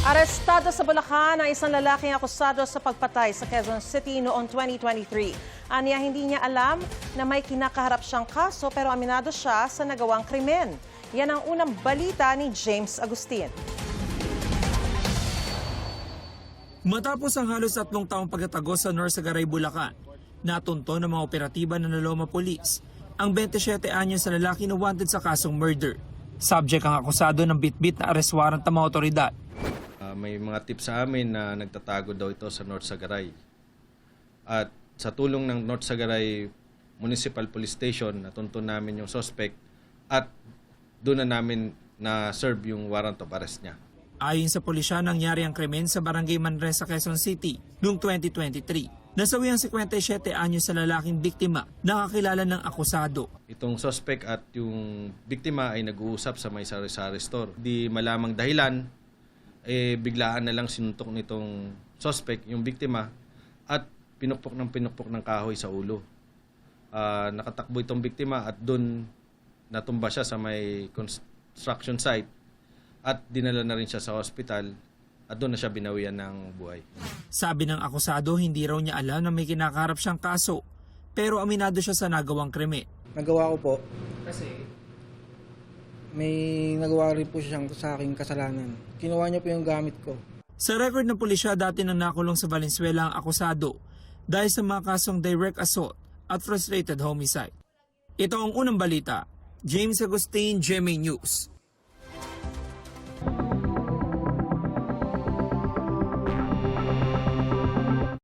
Arestado sa Bulacan ang isang lalaking akusado sa pagpatay sa Quezon City noong 2023. Aniya hindi niya alam na may kinakaharap siyang kaso pero aminado siya sa nagawang krimen. Yan ang unang balita ni James Agustin. Matapos ang halos 3 taong pagtatagos sa Norsagaray, Bulacan, natunto ng mga operatiba ng Naloma Police ang 27 anyos sa lalaki na wanted sa kasong murder. Subject ang akusado ng bitbit na arrest warrant ng mga otoridad. May mga tips sa amin na nagtatago daw ito sa North Sagaray. At sa tulong ng North Sagaray Municipal Police Station, natunto namin yung suspect at doon na namin na-serve yung warrant of arrest niya. Ayon sa pulisya, nangyari ang krimen sa Barangay Manresa, Quezon City noong 2023. Nasawi ang 57 anyos sa lalaking biktima na kakilala ng akusado. Itong suspect at yung biktima ay nag-uusap sa may sari-sari store. Di malamang dahilan, biglaan na lang sinuntok nitong suspect, yung biktima, at pinukpok ng kahoy sa ulo. Nakatakbo itong biktima at doon natumba siya sa may construction site at dinala na rin siya sa hospital at doon na siya binawian ng buhay. Sabi ng akusado, hindi raw niya alam na may kinakaharap siyang kaso, pero aminado siya sa nagawang krimen. Nagawa ko po. Kasi? May nagawa rin po siyang sa aking kasalanan. Kinuha niya po yung gamit ko. Sa record ng pulisya, dati nang nakulong sa Valenzuela ang akusado dahil sa mga kasong direct assault at frustrated homicide. Ito ang unang balita. James Agustin, GMA News.